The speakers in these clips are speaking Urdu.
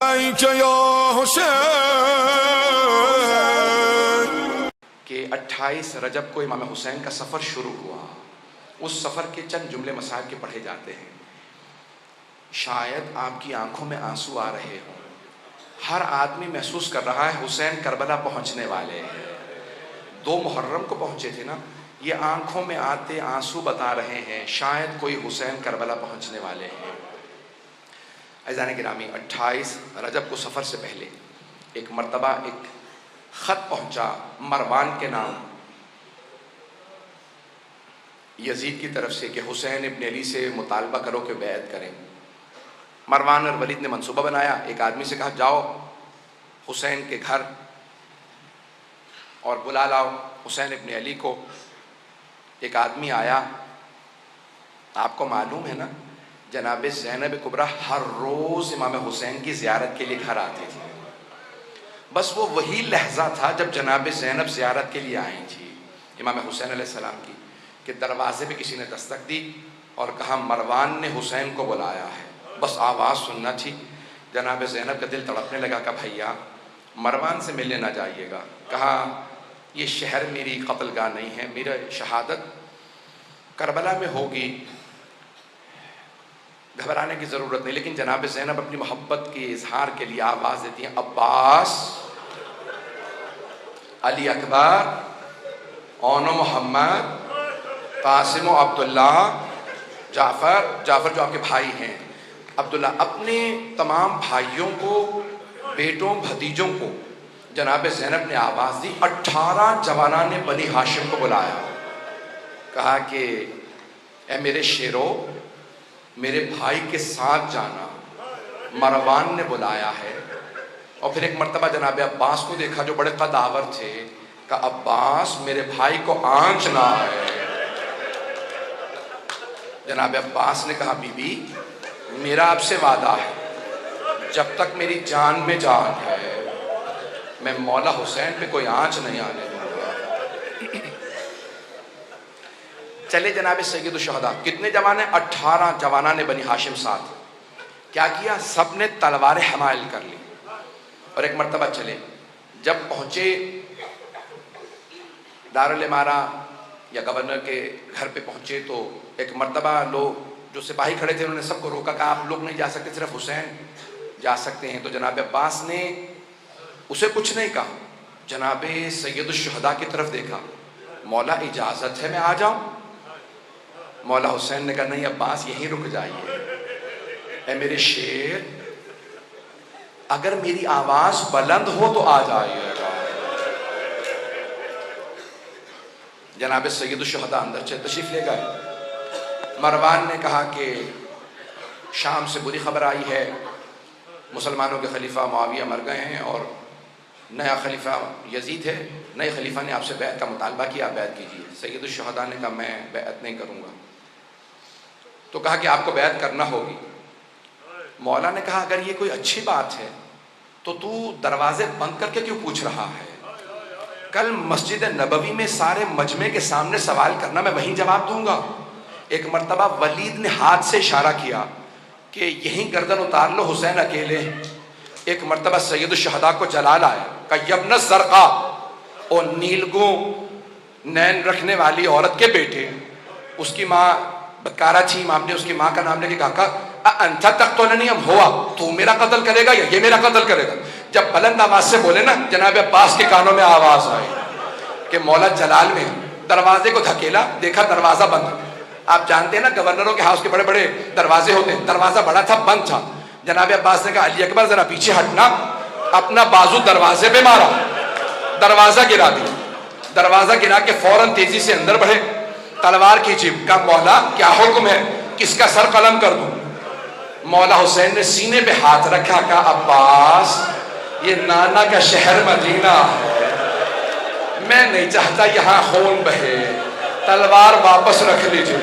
کہ 28 رجب کو امام حسین کا سفر شروع ہوا. اس سفر کے چند جملے مصاحب کے پڑھے جاتے ہیں. شاید آپ کی آنکھوں میں آنسو آ رہے ہوں. ہر آدمی محسوس کر رہا ہے حسین کربلا پہنچنے والے ہیں. 2 محرم کو پہنچے تھے نا. یہ آنکھوں میں آتے آنسو بتا رہے ہیں شاید کوئی حسین کربلا پہنچنے والے ہیں. عزیزان گرامی، 28 رجب کو سفر سے پہلے ایک مرتبہ ایک خط پہنچا مروان کے نام یزید کی طرف سے کہ حسین ابن علی سے مطالبہ کرو کہ بیعت کریں. مروان اور ولید نے منصوبہ بنایا. ایک آدمی سے کہا جاؤ حسین کے گھر اور بلا لاؤ حسین ابن علی کو. ایک آدمی آیا. آپ کو معلوم ہے نا جناب زینب کبریٰ ہر روز امام حسین کی زیارت کے لیے گھر آتی تھی. بس وہ وہی لحظہ تھا جب جناب زینب زیارت کے لیے آئی تھی امام حسین علیہ السلام کی کہ دروازے پہ کسی نے دستک دی اور کہا مروان نے حسین کو بلایا ہے. بس آواز سننا تھی. جناب زینب کا دل تڑپنے لگا کہ بھیا مروان سے ملنے نہ جائیے گا. کہا یہ شہر میری قتل گاہ نہیں ہے، میرا شہادت کربلا میں ہوگی، گھبرانے کی ضرورت نہیں. لیکن جناب زینب اپنی محبت کے اظہار کے لیے آواز دیتی ہیں عباس، علی اکبر، اون و محمد، قاسم و عبداللہ، جعفر جو آپ کے بھائی ہیں، عبداللہ. اپنے تمام بھائیوں کو، بیٹوں، بھتیجوں کو جناب زینب نے آواز دی. 18 جوانان بنی ہاشم کو بلایا. کہا کہ اے میرے شیرو، میرے بھائی کے ساتھ جانا، مروان نے بلایا ہے. اور پھر ایک مرتبہ جناب عباس کو دیکھا جو بڑے قد آور تھے. کہا عباس میرے بھائی کو آنچ نہ ہے. جناب عباس نے کہا بی بی میرا آپ سے وعدہ ہے جب تک میری جان میں جان ہے میں مولا حسین پہ کوئی آنچ نہیں آنے دوں گا. چلے جناب سید الشہداء. کتنے جوان ہیں؟ 18 جوانان بنی ہاشم ساتھ. کیا کیا؟ سب نے تلواریں حمائل کر لی اور ایک مرتبہ چلے. جب پہنچے دارالامارہ یا گورنر کے گھر پہ پہنچے تو ایک مرتبہ لوگ جو سپاہی کھڑے تھے انہوں نے سب کو روکا کہ آپ لوگ نہیں جا سکتے، صرف حسین جا سکتے ہیں. تو جناب عباس نے اسے کچھ نہیں کہا. جناب سید الشہداء کی طرف دیکھا. مولا اجازت ہے میں آ جاؤں؟ مولا حسین نے کہا نہیں عباس یہیں رک جائیے. اے میرے شیر اگر میری آواز بلند ہو تو آ جائیے گا. جناب سید الشہداء اندر تشریف لے گئے. مروان نے کہا کہ شام سے بری خبر آئی ہے، مسلمانوں کے خلیفہ معاویہ مر گئے ہیں اور نیا خلیفہ یزید ہے. نئے خلیفہ نے آپ سے بیعت کا مطالبہ کیا، بیعت کیجیے. سید الشہداء نے کہا میں بیعت نہیں کروں گا. تو کہا کہ آپ کو بیعت کرنا ہوگی. مولا نے کہا اگر یہ کوئی اچھی بات ہے تو دروازے بند کر کے کیوں پوچھ رہا ہے؟ کل مسجد نبوی میں سارے مجمع کے سامنے سوال کرنا، میں وہیں جواب دوں گا. ایک مرتبہ ولید نے ہاتھ سے اشارہ کیا کہ یہیں گردن اتار لو حسین اکیلے. ایک مرتبہ سید الشہداء کو جلال آیا. کہا یبن الزرقاء، اور نیلگوں نین رکھنے والی عورت کے بیٹے. اس کی ماں بدکارہ تھی. امام نے اس کی ماں کا نام لے کے کہا انت تقتلنی ام ہوا، تو میرا قتل کرے گا یا یہ میرا قتل کرے گا؟ جب بلند آواز سے بولے نا جناب عباس کے کانوں میں آواز آئی کہ مولا جلال میں. دروازے کو دھکیلا، دیکھا دروازہ بند. آپ جانتے ہیں نا گورنروں کے ہاؤس کے بڑے بڑے دروازے ہوتے ہیں. دروازہ بڑا تھا، بند تھا. جناب عباس نے کہا علی اکبر ذرا پیچھے ہٹنا. اپنا بازو دروازے پہ مارا، دروازہ گرا دیا. دروازہ گرا کے فوراً تیزی سے اندر بڑھے. تلوار کھینچی. کہا مولا کیا حکم ہے، کس کا سر قلم کر دوں؟ مولا حسین نے سینے پہ ہاتھ رکھا. کہا عباس یہ نانا کا شہر مدینہ ہے، میں نہیں چاہتا یہاں خون بہے، تلوار واپس رکھ لیجیے.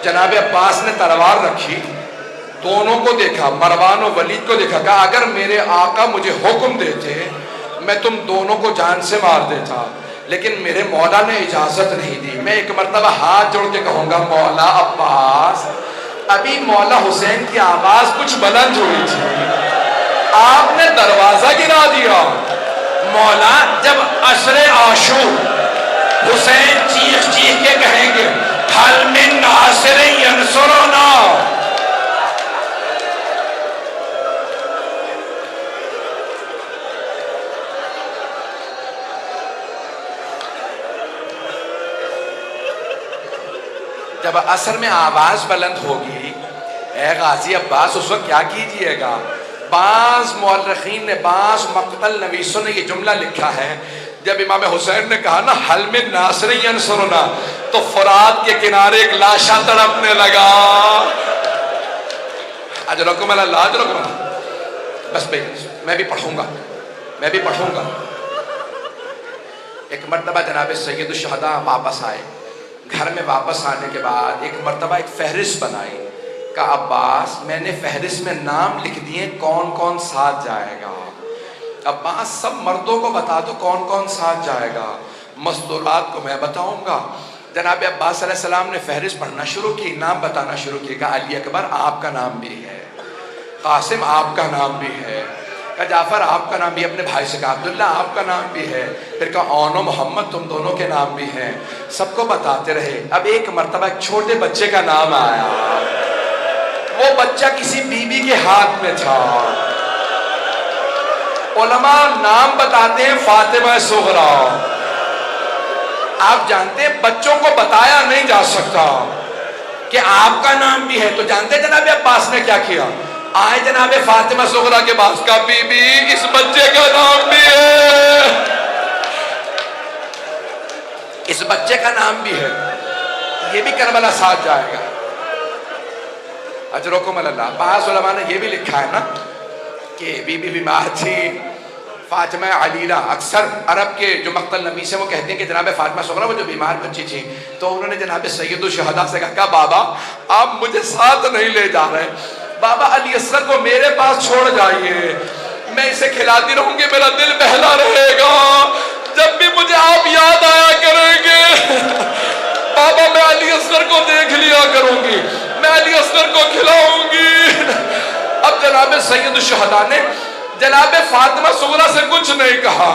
جناب عباس نے تلوار رکھی. دونوں کو دیکھا، مروان و ولید کو دیکھا. کہا اگر میرے آقا مجھے حکم دیتے میں تم دونوں کو جان سے مار دیتا، لیکن میرے مولا نے اجازت نہیں دی. میں ایک مرتبہ ہاتھ جوڑ کے کہوں گا مولا عباس ابھی مولا حسین کی آواز کچھ بلند ہوئی تھی. آپ نے دروازہ گرا دیا۔ مولا جب عصر عاشور حسین چیخ چیخ کے کہیں گے حل من ناصر ینصرنا، جب عصر میں آواز بلند ہوگی اے غازی عباس اس وقت کیا کیجئے گا؟ بعض مورخین نے، بعض مقتل نویسوں نے یہ جملہ لکھا ہے، جب امام حسین نے کہا نا حل من ناصر ینصرنا، تو فرات کے کنارے ایک لاشا تڑپنے لگا۔ اجرکم اللہ، اجرکم اللہ۔ بس بھئی میں بھی پڑھوں گا۔ ایک مرتبہ جناب سید الشہداء واپس آئے، گھر میں واپس آنے کے بعد ایک مرتبہ ایک فہرست بنائی، کہا عباس میں نے فہرست میں نام لکھ دیے کون کون ساتھ جائے گا، عباس سب مردوں کو بتا دو کون کون ساتھ جائے گا، مستورات کو میں بتاؤں گا۔ جناب عباس علیہ السلام نے فہرست پڑھنا شروع کی، نام بتانا شروع کی، کہا علی اکبر آپ کا نام بھی ہے، قاسم آپ کا نام بھی ہے، کہا جعفر آپ کا نام بھی، اپنے بھائی سے کہا عبداللہ آپ کا نام بھی ہے، پھر کہا اون و محمد تم دونوں کے نام بھی ہیں، سب کو بتاتے رہے۔ اب ایک مرتبہ ایک چھوٹے بچے کا نام آیا، وہ بچہ کسی بی بی کے ہاتھ میں تھا۔ علماء نام بتاتے ہیں فاطمہ صغریٰ، آپ جانتے ہیں بچوں کو بتایا نہیں جا سکتا کہ آپ کا نام بھی ہے، تو جانتے ہیں جناب عباس نے کیا کیا؟ آئے جناب فاطمہ صغریٰ کے پاس، کہا بی بی اس بچے کا نام بھی ہے، اس بچے کا نام بھی ہے، یہ بھی کربلا ساتھ جائے گا۔ اجرکم اللہ۔ بعض علماء نے یہ بھی لکھا ہے نا کہ بی بی بیمار تھی فاطمہ علیلہ، اکثر عرب کے جو مقتل نویس ہیں وہ کہتے ہیں کہ جناب فاطمہ صغریٰ وہ جو بیمار بچی تھی، تو انہوں نے جناب سید الشہداء سے کہا بابا آپ مجھے ساتھ نہیں لے جا رہے، بابا علی اصغر کو میرے پاس چھوڑ جائیے، میں اسے کھلاتی رہوں گی، میرا دل بہلا رہے گا، جب بھی مجھے آپ یاد آیا کریں گے بابا میں علی اصغر کو دیکھ لیا کروں گی، میں علی اصغر کو کھلاؤں گی۔ اب جناب سید الشہداء نے جناب فاطمہ صغریٰ سے کچھ نہیں کہا،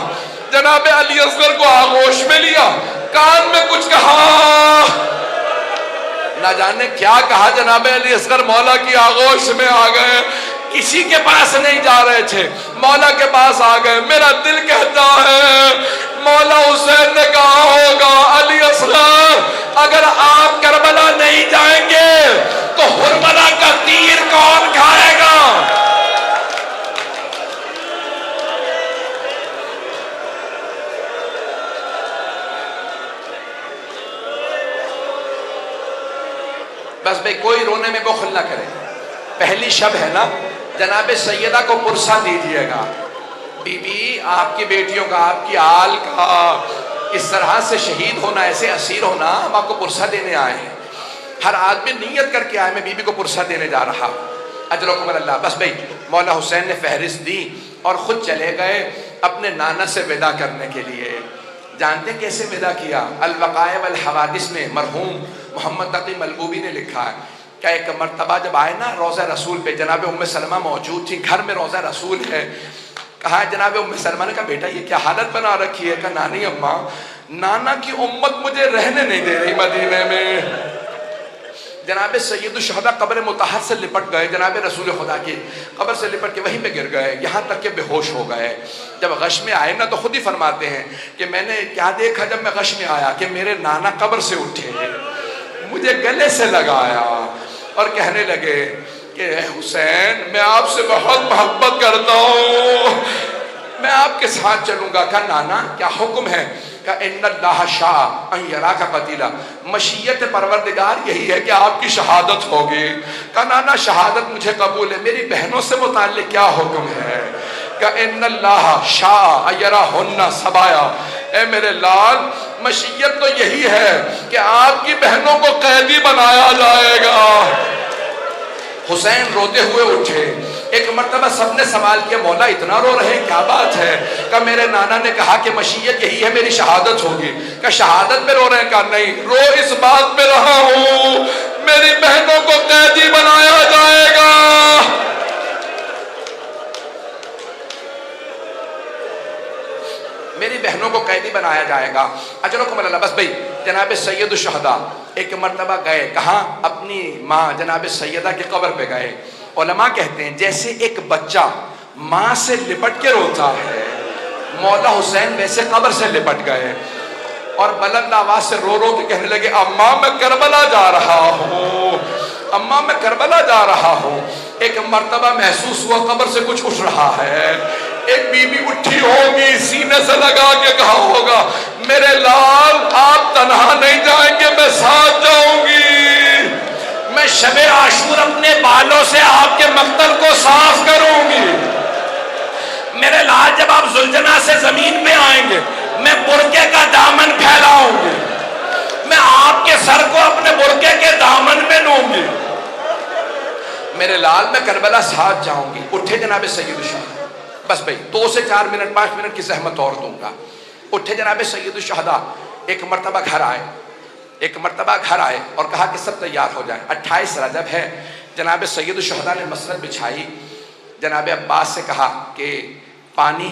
جناب علی اصغر کو آغوش میں لیا، کان میں کچھ کہا، نہ جانے کیا کہا، جناب علی اصغر مولا کی آغوش میں آ گئے، کسی کے پاس نہیں جا رہے تھے، مولا کے پاس آ گئے۔ میرا دل کہتا ہے مولا حسین نے کہا ہوگا علی اصغر اگر آپ کربلا نہیں جائیں گے تو حرملہ کا تیر کون کھائے گا؟ بس بھئی کوئی رونے میں بخل نہ کرے، پہلی شب ہے نا، جناب سیدہ کو پرسہ دیجئے گا، بی بی آپ کی بیٹیوں کا، آپ کی آل کا اس طرح سے شہید ہونا، ایسے اسیر ہونا، ہم آپ کو پرسہ دینے آئے ہیں، ہر آدمی نیت کر کے آئے میں بی بی کو پرسہ دینے جا رہا، اجرکم اللہ۔ بس بھئی مولا حسین نے فہرست دی اور خود چلے گئے اپنے نانا سے ودا کرنے کے لیے۔ جانتے ہیں کیسے ودا کیا؟ الوقائع والحوادث میں مرحوم محمد تقی ملبوبی نے لکھا ہے کہ ایک مرتبہ جب آئے نا روضہ رسول پہ، جناب ام سلمہ موجود تھی، گھر میں روضہ رسول ہے، کہا جناب ام سلمہ نے کہا بیٹا یہ کیا حالت بنا رکھی ہے؟ کہا نانی اماں نانا کی امت مجھے رہنے نہیں دے رہی مدینے میں۔ جناب سید الشہداء قبر مطہر سے لپٹ گئے، جناب رسول خدا کی قبر سے لپٹ کے وہیں پہ گر گئے، یہاں تک کہ بے ہوش ہو گئے۔ جب غش میں آئے نا تو خود ہی فرماتے ہیں کہ میں نے کیا دیکھا جب میں غش میں آیا کہ میرے نانا قبر سے اٹھے، مجھے گلے سے لگایا اور کہنے لگے کہ اے حسین میں آپ سے بہت محبت کرتا ہوں، میں آپ کے ساتھ چلوں گا۔ کہا نانا کیا حکم ہے؟ کہا ان اللہ شاء ان یراک قتیلا، مشیت پروردگار یہی ہے کہ آپ کی شہادت ہوگی۔ کہا نانا شہادت مجھے قبول ہے، میری بہنوں سے متعلق کیا حکم ہے؟ کہا ان اللہ شاء ان یراہن سبایا، اے میرے لال مشیت تو یہی ہے کہ آپ کی بہنوں کو قیدی بنایا جائے گا۔ حسین روتے ہوئے اٹھے، ایک مرتبہ سب نے سوال کیا مولا اتنا رو رہے کیا بات ہے؟ کہ میرے نانا نے کہا کہ مشیت یہی ہے میری شہادت ہوگی۔ کہ شہادت پہ رو رہے ہیں؟ کہا نہیں، رو اس بات پہ رہا ہوں میری بہنوں کو قیدی بنایا جائے گا۔ میری بہنوں کو قیدی بنایا جائے گا، اجرکم اللہ۔ بس بھئی جناب سید الشہداء ایک مرتبہ گئے، کہاں؟ اپنی ماں جناب سیدہ کی قبر پہ گئے۔ علماء کہتے ہیں جیسے ایک بچہ ماں سے لپٹ کے روتا ہے، مولا حسین ویسے قبر سے لپٹ گئے اور بلند آواز سے رو رو کے کہنے لگے اماں میں کربلا جا رہا ہوں، اماں میں کربلا جا رہا ہوں۔ ایک مرتبہ محسوس ہوا قبر سے کچھ اٹھ رہا ہے، ایک بی بی اٹھی ہوگی، سینے سے لگا کے کہا ہوگا میرے لال آپ تنہا نہیں جائیں گے، میں ساتھ جاؤں گی، میں شب عاشور اپنے بالوں سے آپ کے مقتل کو صاف کروں گی، میرے لال جب آپ زلجنا سے زمین پہ آئیں گے میں برقعے کا دامن پھیلاؤں گی، میں آپ کے سر کو اپنے برقعے کے دامن میں لوں گی، میرے لال میں کربلا ساتھ جاؤں گی۔ اٹھے جناب سید الشہداء، بس بھئی 2 سے 4 منٹ 5 منٹ کی زحمت اور دوں گا۔ اٹھے جناب سید الشہداء، ایک مرتبہ گھر آئے اور کہا کہ سب تیار ہو جائیں، 28 رجب ہے۔ جناب سید الشہداء نے مسند بچھائی، جناب عباس سے کہا کہ پانی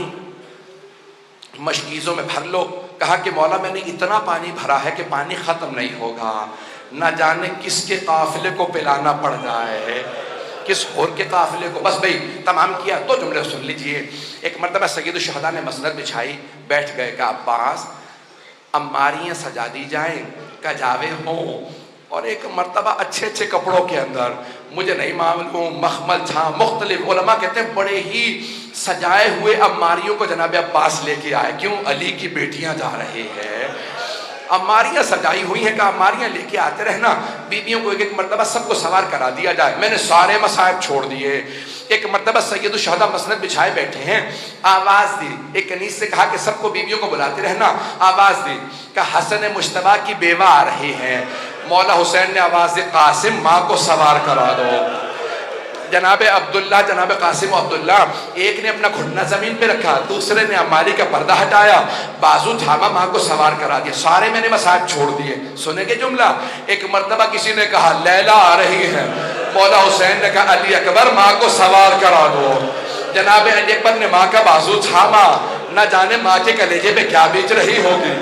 مشکیزوں میں بھر لو۔ کہا کہ مولا میں نے اتنا پانی بھرا ہے کہ پانی ختم نہیں ہوگا، نہ جانے کس کے قافلے کو پلانا پڑ جائے، کس اور کے قافلے کو۔ بس بھئی تمام کیا، 2 جملے سن لیجئے۔ ایک مرتبہ سید الشہداء نے مسند بچھائی، بیٹھ گئے کہ عباس اماریاں سجا دی جائیں، کجاوے ہوں، اور ایک مرتبہ اچھے اچھے کپڑوں کے اندر، مجھے نہیں معلوم مخمل تھا، مختلف علماء کہتے ہیں بڑے ہی سجائے ہوئے اماریوں کو جناب عباس لے کے آئے، کیوں؟ علی کی بیٹیاں جا رہی ہیں، اماریاں سجائی ہوئی ہیں کہ اماریاں لے کے آتے رہنا، بیویوں کو ایک مرتبہ سب کو سوار کرا دیا جائے۔ میں نے سارے مصائب چھوڑ دیے۔ ایک مرتبہ سید الشہداء مسند بچھائے بیٹھے ہیں، آواز دی، ایک کنیز سے کہا کہ سب کو بیویوں کو بلاتے رہنا، آواز دی کہ حسن مجتبیٰ کی بیوہ آ رہی ہے۔ مولا حسین نے آواز دی قاسم ماں کو سوار کرا دو۔ جناب عبداللہ، جناب قاسم و عبداللہ، ایک نے اپنا گھٹنا زمین پہ رکھا، دوسرے نے اماری کا پردہ ہٹایا، بازو تھاما، ماں کو سوار کرا دیا، سارے میں نے مصائب چھوڑ دیے۔ سنیں گے جملہ؟ ایک مرتبہ کسی نے کہا لیلا آ رہی ہے، مولا حسین نے کہا علی اکبر ماں کو سوار کرا دو۔ جناب علی اکبر نے ماں کا بازو تھاما، نہ جانے ماں کے کلیجے پہ کیا بیچ رہی ہوگی،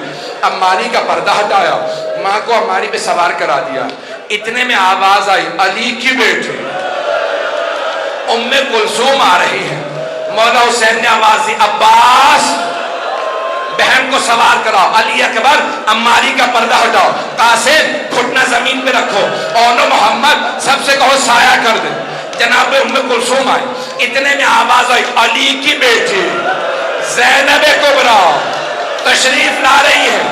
اماری کا پردہ ہٹایا، ماں کو اماری پہ سوار کرا دیا۔ اتنے میں آواز آئی علی کی بیٹی ام کلثوم آ رہی ہے۔ مولا حسین نے آواز دی عباس بہن کو سوار کراؤ، علی اکبر اماری کا پردہ ہٹاؤ، قاسم گھٹنا زمین پہ رکھو، اونو محمد سب سے کہو سایہ کر دے۔ جناب ام کلثوم آئی، اتنے میں آواز آئی علی کی بیٹی زینب کبریٰ تشریف لا رہی ہے۔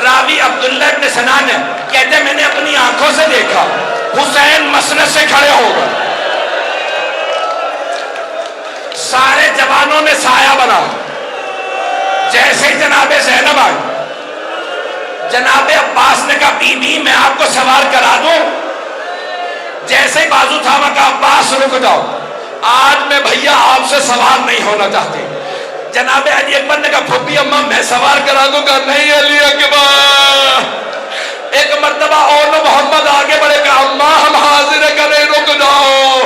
راوی عبداللہ ابن سنان کہتے ہیں میں نے اپنی آنکھوں سے دیکھا حسین مسند سے کھڑے ہو گئے، سارے جوانوں نے سایہ بنا، جیسے ہی جناب زینب آئی، جناب عباس نے کہا بی بی میں آپ کو سوار کرا دوں، جیسے ہی بازو تھاما کہا عباس رک جاؤ، آج میں بھیا آپ سے سوار نہیں ہونا چاہتی۔ جناب علی اکبر نے کہا پھوپھی اماں میں سوار کرا دوں گا، نہیں علی اکبر۔ ایک مرتبہ اونو محمد آگے بڑھے کہ اماں ہم حاضر کریں، رک جاؤ۔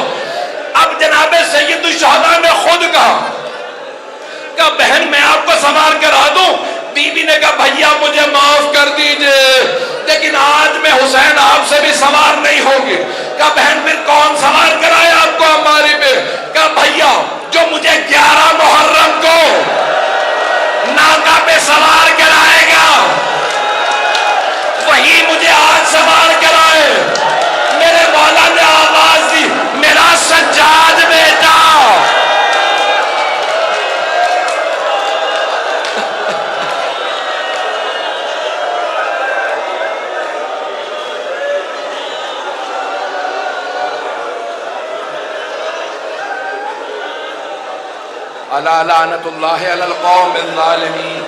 اب جناب سید الشہداء نے خود کہا کہ بہن میں آپ کو سوار کرا دوں، بی بی نے کہا بھیا مجھے معاف کر دیجئے، لیکن آج میں حسین آپ سے بھی سوار نہیں ہوگی۔ کہا بہن پھر کون سوار کرائے آپ کو اماری پہ؟ کہا بھیا جو مجھے 11 محرم کو ناکہ پہ سوار کرائے گا وہی مجھے آج سوار کرائے۔ میرے مولا نے آواز دی میرا سجاد بیٹا۔ الا لعنت اللہ علی القوم الظالمین۔